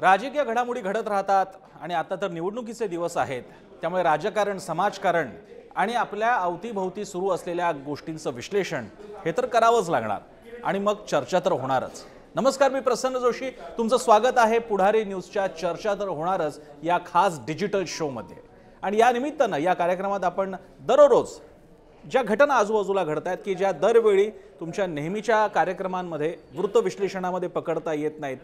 राजकीय घडामोडी घडत राहतात आणि आता तर निवडणुकीचे दिवस आहेत, त्यामुळे राजकारण, समाजकारण आणि आपल्या अवतीभोवती सुरू असलेल्या गोष्टींचं विश्लेषण हे तर करावंच लागणार आणि मग चर्चा तर होणारच। नमस्कार, मी प्रसन्न जोशी, तुमचं स्वागत आहे पुढारी न्यूजच्या चर्चा तर होणारच या खास डिजिटल शो मध्ये। आणि या निमित्तानं या कार्यक्रमात आपण दररोज ज्या घटना आजूबाजूला घडतात की ज्या दरवेळी तुमच्या नेहमीच्या कार्यक्रमांमध्ये वृत्त विश्लेषणामध्ये पकडता येत नाहीत,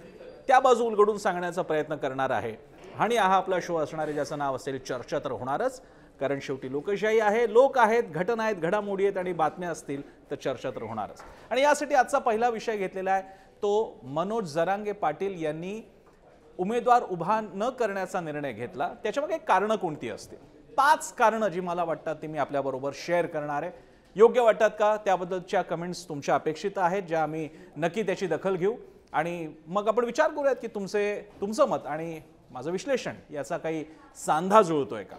त्या बाजू उलगडून सांगण्याचा प्रयत्न करणार आहे। आणि हा आपला शो असणार आहे ज्याचं नाव असेल चर्चा तर होणारच, कारण शेवटी लोकशाही आहे, लोक आहेत, घटना आहेत, घडामोडी आहेत आणि बातम्या असतील तर चर्चा तर होणारच। आणि यासाठी आजचा पहिला विषय घेतलेला आहे तो मनोज जरांगे पाटील यांनी उमेदवार उभा न करण्याचा निर्णय घेतला। त्याच्यामागे कारण कोणती असतील? 5 कारण जी मला वाटतात ती मी आपल्याबरोबर शेअर करणार आहे। योग्य वाटतात का त्याबद्दलच्या कमेंट्स तुमच्या अपेक्षित आहेत, ज्या आम्ही नक्की त्याची दखल घेऊ आणि मग आपण विचार करूयात की तुमचं मत आणि माझं विश्लेषण याचा काही सांधा जुळतोय का।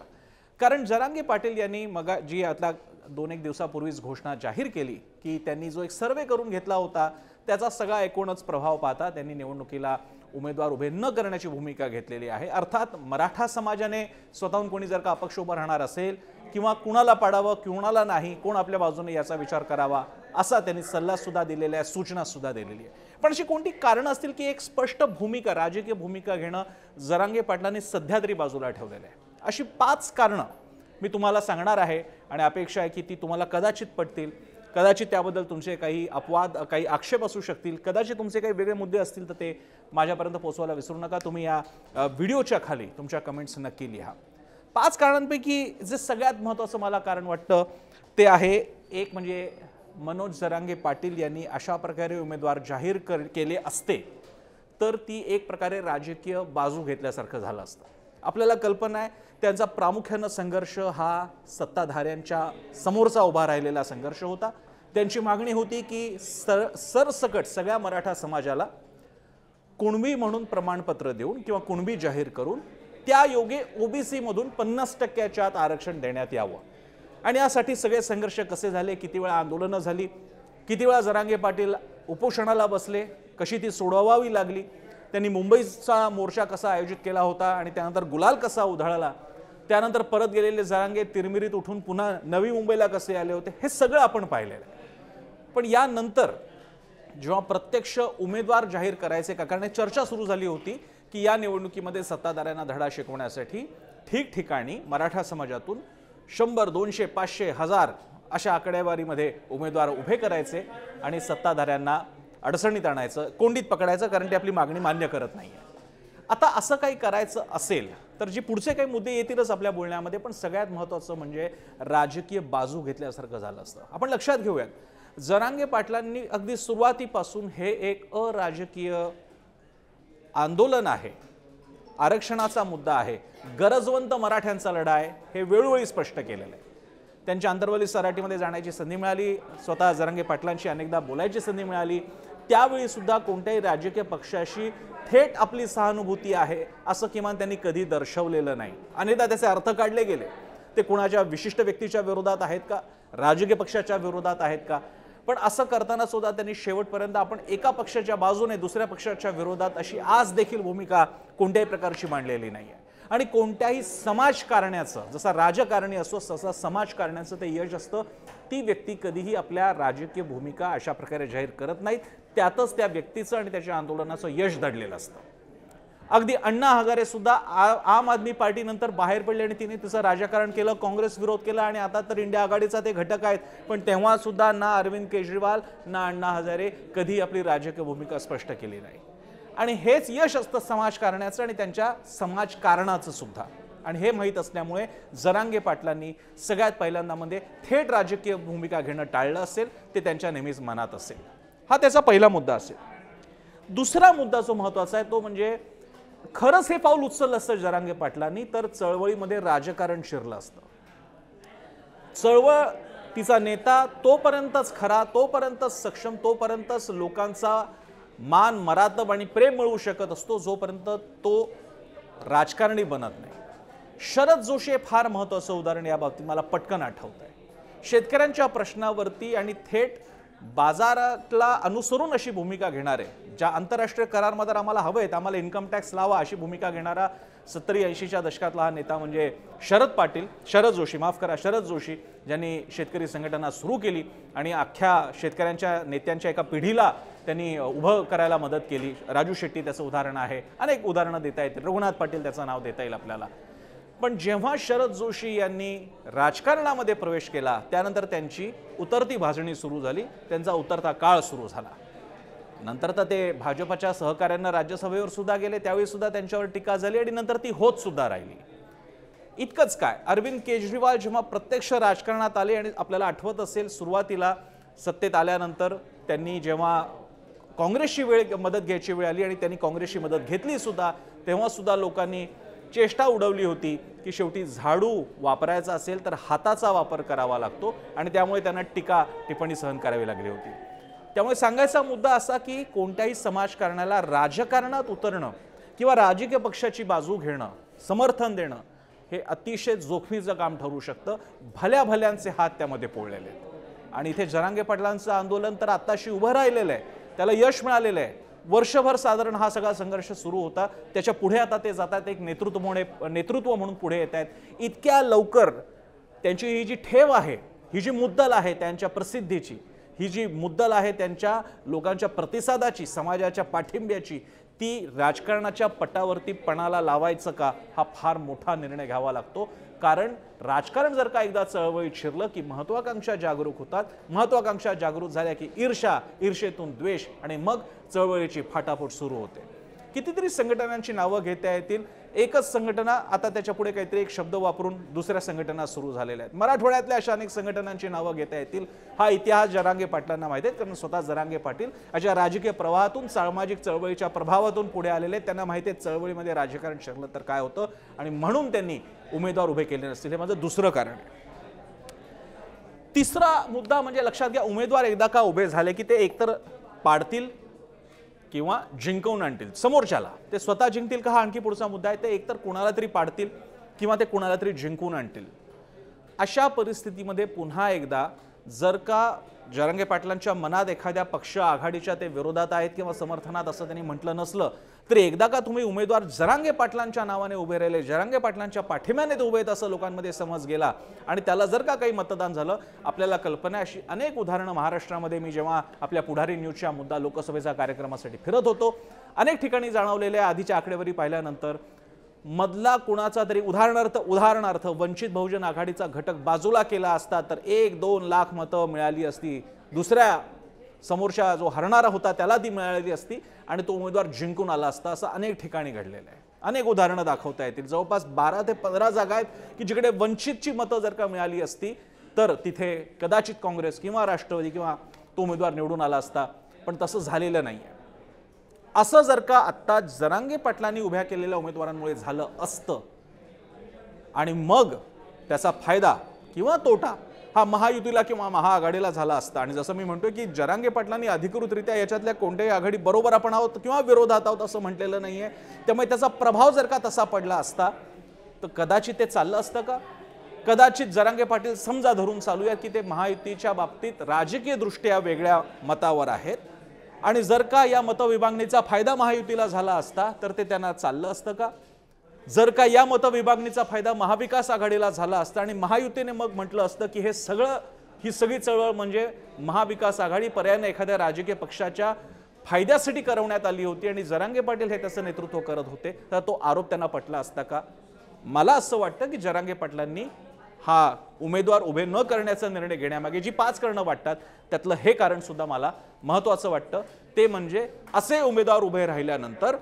कारण जरांगे पाटील यांनी जी आता 2-1 दिवसापूर्वीच घोषणा जाहीर केली की त्यांनी जो एक सर्वे करून घेतला होता त्याचा सगळा एकूणच प्रभाव पाहता त्यांनी निवडणुकीला उमेदवार उभे न करण्याची भूमिका घेतलेली आहे। अर्थात मराठा समाजाने स्वतःहून कोणी जर का अपक्ष उभा राहणार असेल किंवा कुणाला पाडावं कुणाला नाही, कोण आपल्या बाजूने याचा विचार करावा असा त्यांनी सल्ला सुद्धा दिलेला आहे, सूचना सुद्धा दिलेली आहे। पण अशी कोणती कारण असतील की एक स्पष्ट भूमिका, राजकीय भूमिका घेणं जरांगे पाटलांनी सध्या तरी बाजूला ठेवलेलं आहे? अशी 5 कारणं मी तुम्हाला सांगणार आहे आणि अपेक्षा आहे की ती तुम्हाला कदाचित पटतील, कदाचित त्याबद्दल तुमचे काही अपवाद, काही आक्षेप असू शकतील, कदाचित तुमचे काही वेगळे मुद्दे असतील तर ते माझ्यापर्यंत पोहोचवायला विसरू नका। तुम्ही या व्हिडिओच्या खाली तुमच्या कमेंट्स नक्की लिहा। 5 कारणांपैकी जे सगळ्यात महत्त्वाचं मला कारण वाटतं ते आहे एक म्हणजे मनोज जरांगे पाटील यांनी अशा प्रकारे उमेदवार जाहीर केले असते तर ती एक प्रकारे राजकीय बाजू घेतल्यासारखं झालं असतं। आपल्याला कल्पना आहे त्यांचा प्रामुख्याने संघर्ष हा सत्ताधाऱ्यांच्या समोरचा उभा राहिलेला संघर्ष होता। त्यांची मागणी होती की सरसकट सगळ्या मराठा समाजाला कुणबी म्हणून प्रमाणपत्र देऊन किंवा कुणबी जाहीर करून त्या योगे ओबीसी मधून 50% आत आरक्षण देण्यात यावं। आणि यासाठी सगळे संघर्ष कसे झाले, किती वेळा आंदोलनं झाली, किती वेळा जरांगे पाटील उपोषणाला बसले, कशी ती सोडवावी लागली, त्यांनी मुंबईचा मोर्चा कसा आयोजित केला होता आणि त्यानंतर गुलाल कसा उधळला, त्यानंतर परत गेलेले जरांगे तिरमिरीत उठून पुन्हा नवी मुंबईला कसे आले होते, हे सगळं आपण पाहिलेलं आहे। पण यानंतर जेव्हा प्रत्यक्ष उमेदवार जाहीर करायचे का, कारण चर्चा सुरू झाली होती की या निवडणुकीमध्ये सत्ताधाऱ्यांना धडा शिकवण्यासाठी ठिकठिकाणी मराठा समाजातून 100, 200, 500, 1000 अशा आकडेवारीमध्ये उमेदवार उभे करायचे आणि सत्ताधाऱ्यांना अडचणीत आणायचं, कोंडीत पकडायचं, कारण ते आपली मागणी मान्य करत नाहीये। आता असं काही करायचं असेल तर जे पुढचे काही मुद्दे येतीलच आपल्या बोलण्यामध्ये, पण सगळ्यात महत्त्वाचं म्हणजे राजकीय बाजू घेतल्यासारखं झालं असतं। आपण लक्षात घेऊयात, जरांगे पाटलांनी अगदी सुरुवातीपासून हे एक अराजकीय आंदोलन आहे, आरक्षणाचा मुद्दा आहे, गरजवंत मराठ्यांचा लढा आहे, हे वेळोवेळी स्पष्ट केलेलं आहे। त्यांच्या अंतर्वली सराटीमध्ये जाण्याची संधी मिळाली, स्वतः जरांगे पाटलांशी अनेकदा बोलायची संधी मिळाली, त्यावेळी सुद्धा कोणत्याही राजकीय पक्षाशी थेट आपली सहानुभूती आहे असं किमान त्यांनी कधी दर्शवलेलं नाही। अनेकदा त्याचे अर्थ काढले गेले, ते कोणाच्या विशिष्ट व्यक्तीच्या विरोधात आहेत का, राजकीय पक्षाच्या विरोधात आहेत का, पण असं करताना सुद्धा त्यांनी शेवटपर्यंत आपण एका पक्षाच्या बाजूने दुसऱ्या पक्षाच्या विरोधात अशी आज देखील भूमिका कोणत्याही प्रकारची मांडलेली नाहीये। आणि कोणत्याही समाजकारण्याचं, जसा राजकारणी असतो तसा समाजकारण्याचं ते यश असतं, ती व्यक्ती कधीही आपल्या राजकीय भूमिका अशा प्रकारे जाहीर करत नाहीत, त्यातच त्या व्यक्तीचं आणि त्याच्या आंदोलनाचं यश दडलेलं असतं। अगदी अण्णा हजारे सुद्धा आम आदमी पार्टी नंतर बाहेर पडले आणि तिने तिचं राजकारण केलं, काँग्रेस विरोध केला आणि आता तर इंडिया आघाडीचा ते घटक आहेत, पण तेव्हा सुद्धा ना अरविंद केजरीवाल ना अण्णा हजारे कधी आपली राजकीय भूमिका स्पष्ट केली नाही। आणि हेच यश असतं समाजकारण्याचं आणि त्यांच्या समाजकारणाचं सुद्धा। आणि हे माहीत असल्यामुळे जरांगे पाटलांनी सगळ्यात पहिल्यांदा मध्ये थेट राजकीय भूमिका घेणं टाळलं असेल, ते त्यांच्या नेहमीच मनात असेल। हा त्याचा पहिला मुद्दा असेल। दुसरा मुद्दा जो महत्त्वाचा आहे तो म्हणजे खरंच हे पाऊल उचललं असतं जरांगे पाटलांनी तर चळवळीमध्ये राजकारण शिरलं असतं। चळवळ तिचा नेता तोपर्यंतच खरा, तोपर्यंतच सक्षम, तोपर्यंतच लोकांचा मान, मरातब आणि प्रेम मिळवू शकत असतो जोपर्यंत तो राजकारणी बनत नाही। शरद जोशी हे फार महत्त्वाचं उदाहरण या बाबतीत मला पटकन आठवतंय। शेतकऱ्यांच्या प्रश्नावरती आणि थेट बाजारातला अनुसरून अशी भूमिका घेणारे, ज्या आंतरराष्ट्रीय करारमध्ये आम्हाला हवेत, आम्हाला इन्कम टॅक्स लावा अशी भूमिका घेणारा 70-80च्या दशकातला हा नेता म्हणजे शरद जोशी, ज्यांनी शेतकरी संघटना सुरू केली आणि अख्ख्या शेतकऱ्यांच्या नेत्यांच्या एका पिढीला त्यांनी उभं करायला मदत केली. राजू शेट्टी त्याचं उदाहरण आहे, अनेक उदाहरणं देता येतील, रघुनाथ पाटील त्याचं नाव देता येईल आपल्याला. पण जेव्हा शरद जोशी यांनी राजकारणामध्ये प्रवेश केला त्यानंतर त्यांची उतरती भाजणी सुरू झाली, त्यांचा उतरता काळ सुरू झाला. नंतर तर ते भाजपच्या सहकाऱ्यांना राज्यसभेवर सुद्धा गेले, त्यावेळी सुद्धा त्यांच्यावर टीका झाली आणि नंतर ती होत सुद्धा राहिली. इतकंच काय, अरविंद केजरीवाल जेव्हा प्रत्यक्ष राजकारणात आले आणि आपल्याला आठवत असेल सुरुवातीला सत्तेत आल्यानंतर त्यांनी जेव्हा काँग्रेसची मदत घ्यायची वेळ आली आणि त्यांनी काँग्रेसची मदत घेतली सुद्धा, तेव्हा सुद्धा लोकांनी चेष्टा उडवली होती की शेवटी झाडू वापरायचा असेल तर हाताचा वापर करावा लागतो आणि त्यामुळे त्यांना टिप्पणी सहन करावी लागली होती. त्यामुळे सांगायचा मुद्दा असा की कोणत्याही समाजकारणाला राजकारणात उतरणं किंवा राजकीय पक्षाची बाजू घेणं, समर्थन देणं हे अतिशय जोखमीचं काम ठरू शकतं. भल्या भल्यांचे हात त्यामध्ये पोळलेले आहेत आणि इथे जरांगे पाटलांचं आंदोलन तर आत्ताशी उभं राहिलेलं आहे, त्याला यश मिळालेलं आहे. वर्षभर साधारण हा सगळा संघर्ष सुरू होता, त्याच्या पुढे आता ते जातात, एक नेतृत्व म्हणून पुढे येत आहेत. इतक्या लवकर त्यांची ही जी ठेव आहे, ही जी मुद्दल आहे त्यांच्या प्रसिद्धीची, ही जी मुद्दल आहे त्यांच्या लोकांच्या प्रतिसादाची, समाजाच्या पाठिंब्याची, ती राजकारणाच्या पटावरती पणाला लावायचं का, हा फार मोठा निर्णय घ्यावा लागतो. कारण राजकारण जर का एकदा चळवळीत शिरलं की महत्वाकांक्षा जागरूक होतात, महत्वाकांक्षा जागरूक झाल्या की ईर्षेतून द्वेष आणि मग चळवळीची फाटाफूट सुरू होते. कितीतरी संघटनांची नावं घेता येतील. एकच संघटना आता त्याच्या पुढे काहीतरी एक शब्द वापरून दुसऱ्या संघटना सुरू झालेल्या आहेत. मराठवाड्यातल्या अशा अनेक संघटनांची नावं घेता येतील. हा इतिहास जरांगे पाटलांना माहिती आहे, कारण स्वतः जरांगे पाटील अशा राजकीय प्रवाहातून, सामाजिक चळवळीच्या प्रभावातून पुढे आलेले आहेत. त्यांना माहिती आहे चळवळीमध्ये राजकारण शिरलं तर काय होतं आणि म्हणून त्यांनी उमेदवार उभे केले नसतील. हे माझं दुसरं कारण आहे. तिसरा मुद्दा म्हणजे लक्षात घ्या, उमेदवार एकदा का उभे झाले की ते एकतर पाडतील किंवा जिंकवून आणतील समोरच्याला. ते स्वतः जिंकतील का हा आणखी पुढचा मुद्दा आहे. ते एकतर कोणाला तरी पाडतील किंवा ते कोणाला तरी जिंकवून आणतील. अशा परिस्थितीमध्ये पुन्हा एकदा जर का जरांगे पाटलांच्या मनात एखाद्या पक्ष आघाडीच्या ते विरोधात आहेत किंवा समर्थनात असं त्यांनी म्हटलं नसलं तर एकदा का तुम्ही उमेदवार जरांगे पाटलांच्या नावाने उभे राहिले, जरांगे पाटलांच्या पाठिंब्याने ते उभे आहेत असं लोकांमध्ये समज गेला आणि त्याला जर का काही मतदान झालं, आपल्याला कल्पना अशी अनेक उदाहरणं महाराष्ट्रामध्ये मी जेव्हा आपल्या पुढारी न्यूजच्या मुद्दा लोकसभेचा कार्यक्रमासाठी फिरत होतो अनेक ठिकाणी जाणवलेल्या आधीच्या आकडेवारी पाहिल्यानंतर मधला कुणाचा तरी उदाहरणार्थ वंचित बहुजन आघाडीचा घटक बाजूला केला असता तर 1-2 लाख मतं मिळाली असती, दुसऱ्या समोरच्या जो हरणारा होता त्याला ती मिळालेली असती आणि तो उमेदवार जिंकून आला असता. असं अनेक ठिकाणी घडलेलं आहे. अनेक उदाहरणं दाखवता येतील. जवळपास 12 ते 15 जागा आहेत की जिकडे वंचितची मतं जर का मिळाली असती तर तिथे कदाचित काँग्रेस किंवा राष्ट्रवादी किंवा तो उमेदवार निवडून आला असता, पण तसं झालेलं नाहीये. असं जर का आत्ता जरांगे पाटलांनी उभ्या केलेल्या उमेदवारांमुळे झालं असतं आणि मग त्याचा फायदा किंवा तोटा हा महायुतीला किंवा महाआघाडीला झाला असता आणि जसं मी म्हणतोय की जरांगे पाटलांनी अधिकृतरित्या याच्यातल्या कोणत्याही आघाडी बरोबर आपण आहोत किंवा विरोधात आहोत असं म्हटलेलं नाहीये. त्यामुळे त्याचा प्रभाव जर का तसा पडला असता तर कदाचित ते चाललं असतं का. कदाचित जरांगे पाटील समजा धरून चालूया की ते महायुतीच्या बाबतीत राजकीय दृष्ट्या वेगळ्या मतावर आहेत आणि जर का या मतविभागणीचा फायदा महायुतीला झाला असता तर ते त्यांना चाललं असतं का. जर का या मतविभागणीचा फायदा महाविकास आघाडीला झाला असता आणि महायुतीने मग म्हटलं असतं की ही सगळी चळवळ म्हणजे महाविकास आघाडी पर्यायाने एखाद्या राजकीय पक्षाच्या फायद्यासाठी करवण्यात आली होती आणि जरांगे पाटील हे त्याचं नेतृत्व करत होते, तर तो आरोप त्यांना पटला असता का. मला असं वाटतं की जरांगे पाटलांनी हा उमेदवार उभे न करण्याचा निर्णय घेण्यामागे जी 5 कारणं वाटतात त्यातलं हे कारण सुद्धा मला महत्त्वाचं वाटतं. ते म्हणजे असे उमेदवार उभे राहिल्यानंतर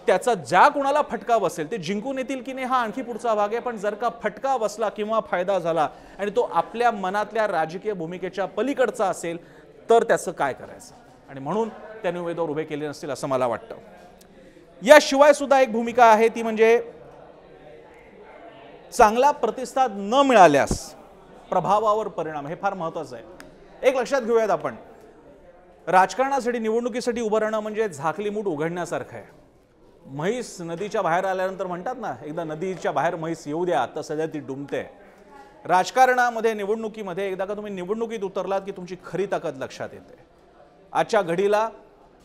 त्याचा ज्या कोणाला फटका बसेल ते जिंकून येतील की नाही हा आणखी पुढचा भाग आहे, पण जर का फटका बसला किंवा फायदा झाला आणि तो आपल्या मनातल्या राजकीय भूमिकेच्या पलीकडचा असेल तर त्याचं काय करायचं. आणि म्हणून त्यांनी उमेदवार उभे केले नसतील असं मला वाटतं. याशिवाय सुद्धा एक भूमिका आहे ती म्हणजे चांगला प्रतिसाद न मिळाल्यास प्रभावावर परिणाम. हे फार महत्त्वाचं आहे. एक लक्षात घेऊयात, आपण राजकारणासाठी निवडणुकीसाठी उभं राहणं म्हणजे झाकली मूठ उघडण्यासारखं आहे. म्हैस नदीच्या बाहेर आल्यानंतर म्हणतात ना, एकदा नदीच्या बाहेर म्हैस येऊ द्या, आता सध्या ती डुंबते. राजकारणामध्ये निवडणुकीमध्ये एकदा का तुम्ही निवडणुकीत उतरलात की तुमची खरी ताकद लक्षात येते। आजच्या घडीला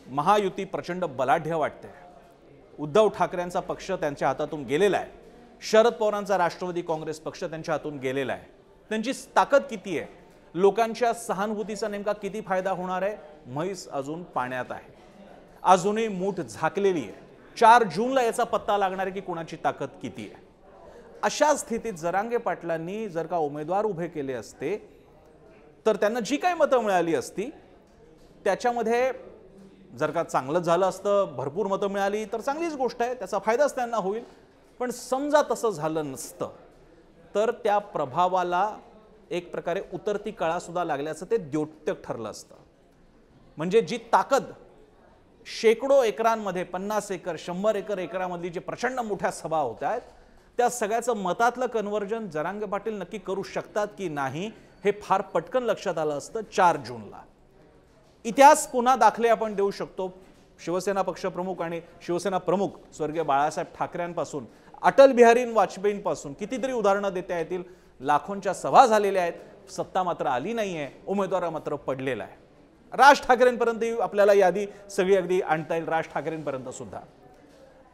महायुती प्रचंड बलाढ्य वाटते। उद्धव ठाकरेंचा पक्ष त्यांच्या हातातून गेलेला आहे, शरद पवारांचा राष्ट्रवादी काँग्रेस पक्ष त्यांच्या हातून गेलेला आहे। त्यांची ताकद किती आहे, लोकांच्या सहानुभूतीचा नेमका किती फायदा होणार आहे, म्हैस अजून पाण्यात आहे, अजूनही मूठ झाकलेली आहे। 4 जूनला याचा पत्ता लागणार आहे की कोणाची ताकद किती आहे। अशा स्थितीत जरांगे पाटलांनी जर का उमेदवार उभे केले असते तर त्यांना जी काही मतं मिळाली असती त्याच्यामध्ये जर का चांगलं झालं असतं, भरपूर मतं मिळाली तर चांगलीच गोष्ट आहे, त्याचा फायदाच त्यांना होईल। पण समजा तसं झालं नसतं तर त्या प्रभावाला एक प्रकारे उतरती कळा सुद्धा लागल्याचं ते द्योतक ठरलं असतं। म्हणजे जी ताकद शेकडो एकरांमध्ये 50 एकर 100 एकर एकरामधली जी प्रचंड मोठ्या सभा होत आहेत त्या सगळ्याचं मतातलं कन्व्हर्जन जरांगे पाटील नक्की करू शकतात की नाही हे फार पटकन लक्षात आलं असतं 4 जूनला। इतिहास पुन्हा दाखले आपण देऊ शकतो। शिवसेना पक्षप्रमुख आणि शिवसेना प्रमुख स्वर्गीय बाळासाहेब ठाकरेंपासून अटल बिहारी वाजपेयींपासून कितीतरी उदाहरणं देता येतील। लाखोंच्या सभा झालेल्या आहेत, सत्ता मात्र आली नाहीये, उमेदवार मात्र पडलेला आहे। राज ठाकरेंपर्यंत आपल्याला यादी सगळी अगदी आणता येईल, राज ठाकरेंपर्यंत सुद्धा।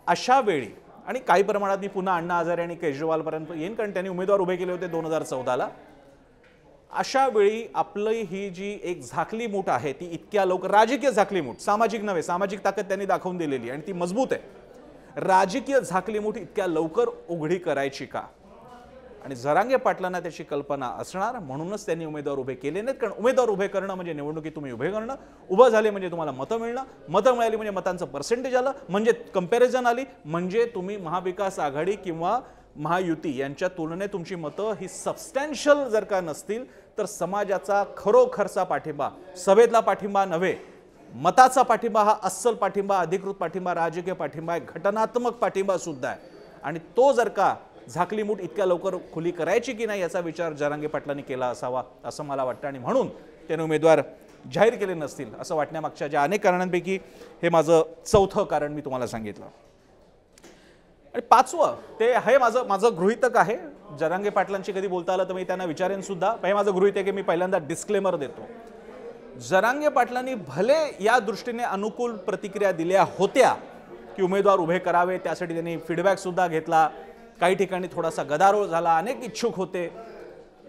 अशा वेळी आणि काही प्रमाणात मी पुन्हा अण्णा हजारे आणि केजरीवालपर्यंत येईन कारण त्यांनी उमेदवार उभे केले होते 2014ला। अशा वेळी आपली ही जी एक झाकली मूठ आहे ती इतक्या लवकर, राजकीय झाकली मूठ, सामाजिक नव्हे, सामाजिक ताकद त्यांनी दाखवून दिलेली आणि ती मजबूत आहे। राजकीय झाकली मूठ इतक्या लवकर उघडी करायची का? आणि जरांगे पाटलांना त्याची कल्पना असणार, म्हणूनच त्यांनी उमेदवार उभे केले नाहीत। कारण उमेदवार उभे करणं म्हणजे निवडणुकीत तुम्ही उभे करणं, उभं झाले म्हणजे तुम्हाला मतं मिळणं, मतं मिळाली म्हणजे मतांचं पर्सेंटेज आलं, म्हणजे कंपॅरिझन आली, म्हणजे तुम्ही महाविकास आघाडी किंवा महायुती यांच्या तुलनेत तुमची मतं ही सबस्टॅन्शियल जर का नसतील तर समाजाचा खरोखरचा पाठिंबा, सभेतला पाठिंबा नव्हे, मताचा पाठिंबा हा अस्सल पाठिंबा, अधिकृत पाठिंबा, राजकीय पाठिंबा आहे, घटनात्मक पाठिंबा सुद्धा आहे। आणि तो जर का झाकली मूठ इतक्या लवकर खुली करायची की नाही याचा विचार जरांगे पाटलांनी केला असावा असं मला वाटतं आणि म्हणून त्यांनी उमेदवार जाहीर केले नसतील असं वाटण्यामागच्या ज्या अनेक कारणांपैकी हे माझं चौथं कारण मी तुम्हाला सांगितलं। आणि पाचवं ते हे माझं गृहीतक आहे। जरांगे पाटलांची कधी बोलता आलं तर मी त्यांना विचारेन सुद्धा। हे माझं गृहीतक आहे की मी पहिल्यांदा डिस्क्लेमर देतो। जरांगे पाटलांनी भले या दृष्टीने अनुकूल प्रतिक्रिया दिल्या होत्या की उमेदवार उभे करावे, त्यासाठी त्यांनी फीडबॅक सुद्धा घेतला, काही ठिकाणी थोडासा गदारोळ झाला, अनेक इच्छुक होते,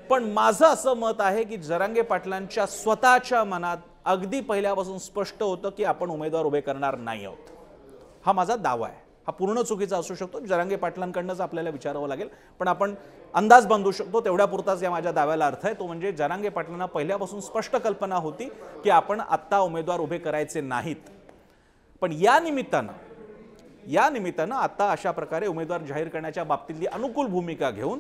पण माझं असं मत आहे की जरांगे पाटलांच्या स्वतःच्या मनात अगदी पहिल्यापासून स्पष्ट होतं की आपण उमेदवार उभे करणार नाही आहोत। हा माझा दावा आहे, हा पूर्ण चुकीचा असू शकतो, जरांगे पाटलांकडूनच आपल्याला विचारावं लागेल, पण आपण अंदाज बांधू शकतो तेवढ्यापुरताच या माझ्या दाव्याला अर्थ आहे। तो म्हणजे जरांगे पाटलांना पहिल्यापासून स्पष्ट कल्पना होती की आपण आत्ता उमेदवार उभे करायचे नाहीत, पण या निमित्तानं आता अशा प्रकारे उमेदवार जाहीर करण्याच्या बाबतीतली अनुकूल भूमिका घेऊन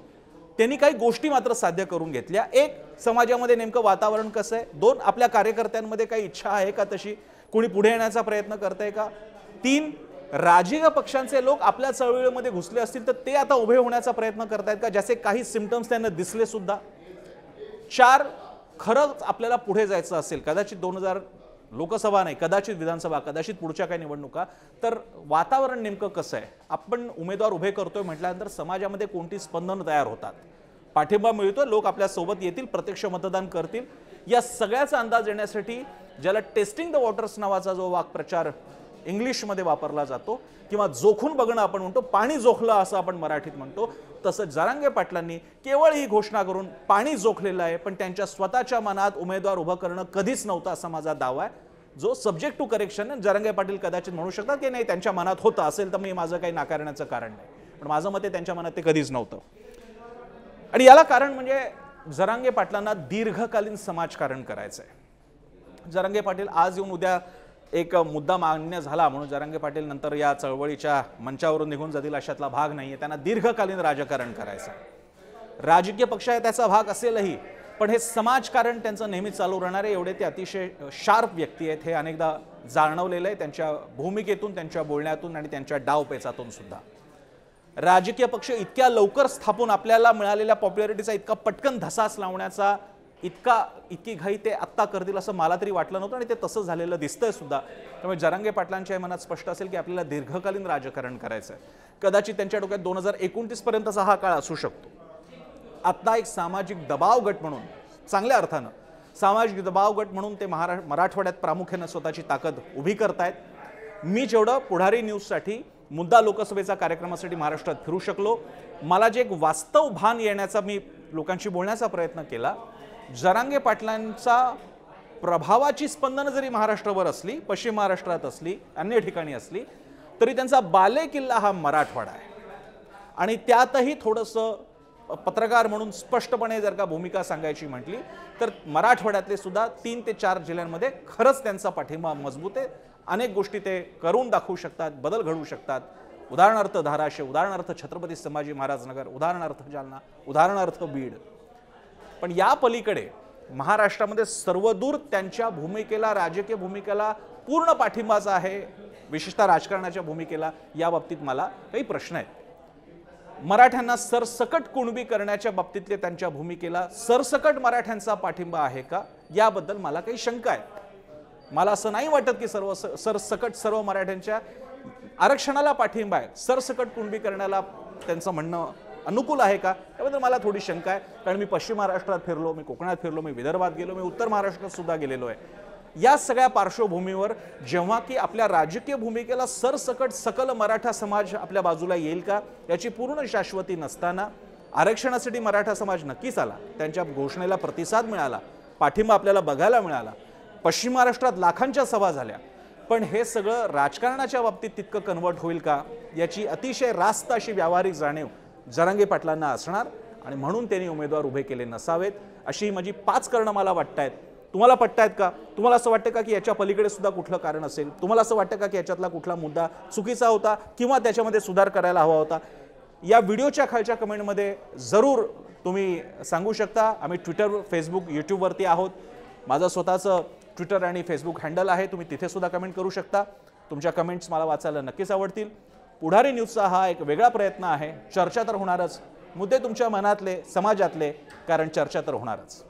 त्यांनी काही गोष्टी मात्र साध्य करून घेतल्या। एक, समाजामध्ये नेमकं वातावरण कसं आहे, 2, आपल्या कार्यकर्त्यांमध्ये काही इच्छा आहे का तशी, कोणी पुढे येण्याचा प्रयत्न करतंय का, 3, राजकीय पक्षांचे लोक आपल्या चळवळीमध्ये घुसले असतील तर ते आता उभे होण्याचा प्रयत्न करतायत का, ज्याचे काही सिम्पटम्स त्यांना दिसले सुद्धा, 4, खरंच आपल्याला पुढे जायचं असेल, कदाचित 2000 लोकसभा नाही, कदाचित विधानसभा, कदाचित पुढच्या काही निवडणुका, तर वातावरण नेमकं कसं आहे, आपण उमेदवार उभे करतोय म्हटल्यानंतर समाजामध्ये कोणती स्पंदन तयार होतात, पाठिंबा मिळतोय, लोक आपल्या सोबत येतील, प्रत्यक्ष मतदान करतील, या सगळ्याचा अंदाज येण्यासाठी ज्याला टेस्टिंग द वॉटर्स नावाचा जो वाक्प्रचार इंग्लिशमध्ये वापरला जातो किंवा जोखून बघणं आपण म्हणतो, पाणी जोखलं असं आपण मराठीत म्हणतो, तसं जरांगे पाटलांनी केवळ ही घोषणा करून पाणी जोखलेलं आहे, पण त्यांच्या स्वतःच्या मनात उमेदवार उभं करणं कधीच नव्हतं असा माझा दावा आहे, जो सब्जेक्ट टू करेक्शन आहे। जरांगे पाटील कदाचित म्हणू शकतात की नाही त्यांच्या मनात होतं असेल तर मी माझं काही नाकारण्याचं कारण नाही, पण माझं मत आहे त्यांच्या मनात ते कधीच नव्हतं। आणि याला कारण म्हणजे जरांगे पाटलांना दीर्घकालीन समाजकारण करायचं आहे। जरांगे पाटील आज येऊन उद्या एक मुद्दा मान्य झाला म्हणून जरांगे पाटील नंतर या चळवळीच्या मंचावरून निघून जातील अशातला भाग नाहीये, त्यांना दीर्घकालीन राजकारण करायचं आहे। राजकीय पक्ष आहे त्याचा भाग असेलही, पण हे समाजकारण त्यांचं नेहमी चालू राहणार आहे। एवढे ते अतिशय शार्प व्यक्ती आहेत, हे अनेकदा जाणवलेलं आहे त्यांच्या भूमिकेतून, त्यांच्या बोलण्यातून आणि त्यांच्या डावपेचातून सुद्धा। राजकीय पक्ष इतक्या लवकर स्थापून आपल्याला मिळालेल्या पॉप्युलॅरिटीचा इतका पटकन धसास लावण्याचा इतकी घाई ते आत्ता करतील असं मला तरी वाटलं नव्हतं आणि ते तसं झालेलं दिसतंय सुद्धा। त्यामुळे जरांगे पाटलांच्या मनात स्पष्ट असेल की आपल्याला दीर्घकालीन राजकारण करायचं आहे। कदाचित त्यांच्या डोक्यात 2029 पर्यंतचा हा काळ असू शकतो, आत्ता एक सामाजिक दबाव गट म्हणून, चांगल्या अर्थानं सामाजिक दबाव गट म्हणून ते मराठवाड्यात प्रामुख्याने स्वतःची ताकद उभी करतायत. मी जेवढं पुढारी न्यूजसाठी मुद्दा लोकसभेचा कार्यक्रमासाठी महाराष्ट्रात फिरू शकलो, मला जे एक वास्तव भान येण्याचा मी लोकांशी बोलण्याचा प्रयत्न केला. जरांगे पाटलांचा प्रभावाची स्पंदनं जरी महाराष्ट्रावर असली, पश्चिम महाराष्ट्रात असली, अन्य ठिकाणी असली, तरी त्यांचा बालेकिल्ला हा मराठवाडा आहे. आणि त्यातही थोडंसं पत्रकार म्हणून स्पष्टपणे जर का भूमिका सांगायची म्हटली तर मराठवाड्यातले सुद्धा 3 ते 4 जिल्ह्यांमध्ये खरंच त्यांचा पाठिंबा मजबूत आहे. अनेक गोष्टी ते करून दाखवू शकतात, बदल घडवू शकतात. उदाहरणार्थ धाराशिव, उदाहरणार्थ छत्रपती संभाजी महाराज नगर, उदाहरणार्थ जालना, उदाहरणार्थ बीड. पण या पलीकडे महाराष्ट्रामध्ये सर्वदूर त्यांच्या भूमिकेला, राजकीय भूमिकेला पूर्ण पाठिंबाचा आहे. विशेषतः राजकारणाच्या भूमिकेला या बाबतीत मला काही प्रश्न आहेत. मराठ्यांना सरसकट कुणबी करण्याच्या बाबतीतले त्यांच्या भूमिकेला सरसकट मराठ्यांचा पाठिंबा आहे का, याबद्दल मला काही शंका आहे. मला असं नाही वाटत की सरसकट सर्व मराठ्यांच्या आरक्षणाला पाठिंबा आहे. सरसकट कुणबी करण्याला त्यांचं म्हणणं अनुकूल आहे का, याबद्दल मला थोडी शंका आहे. कारण मी पश्चिम महाराष्ट्रात फिरलो, मी कोकणात फिरलो, मी विदर्भात गेलो, मी उत्तर महाराष्ट्रात सुद्धा गेलेलो आहे. या सगळ्या पार्श्वभूमीवर जेव्हा की आपल्या राजकीय भूमिकेला सरसकट सकल मराठा समाज आपल्या बाजूला येईल का, याची पूर्ण शाश्वती नसताना आरक्षणासाठी मराठा समाज नक्कीच आला, त्यांच्या घोषणेला प्रतिसाद मिळाला, पाठिंबा आपल्याला बघायला मिळाला. पश्चिम महाराष्ट्रात लाखांच्या सभा झाल्या. पण हे सगळं राजकारणाच्या बाबतीत तितकं कन्वर्ट होईल का, याची अतिशय रास्त अशी व्यावहारिक जाणीव जरांगे पाटलांना असणार. आणि म्हणून त्यांनी उमेदवार उभे केले नसावेत, अशी माझी 5 कारणं मला वाटतायत. तुम्हाला पटतायत का? तुम्हाला असं वाटतं का की याच्या पलीकडे सुद्धा कुठलं कारण असेल? तुम्हाला असं वाटतं का की याच्यातला कुठला मुद्दा चुकीचा होता किंवा त्याच्यामध्ये सुधार करायला हवा होता? या व्हिडिओच्या खालच्या कमेंटमध्ये जरूर तुम्ही सांगू शकता. आम्ही ट्विटर, फेसबुक, यूट्यूबवरती आहोत. माझं स्वतःचं ट्विटर आणि फेसबुक हँडल आहे, तुम्ही तिथे सुद्धा कमेंट करू शकता. तुमच्या कमेंट्स मला वाचायला नक्कीच आवडतील. पुढारी न्यूजचा हा एक वेगळा प्रयत्न आहे. चर्चा तर होणारच, मुद्दे तुमच्या मनातले, समाजातले, कारण चर्चा तर होणारच.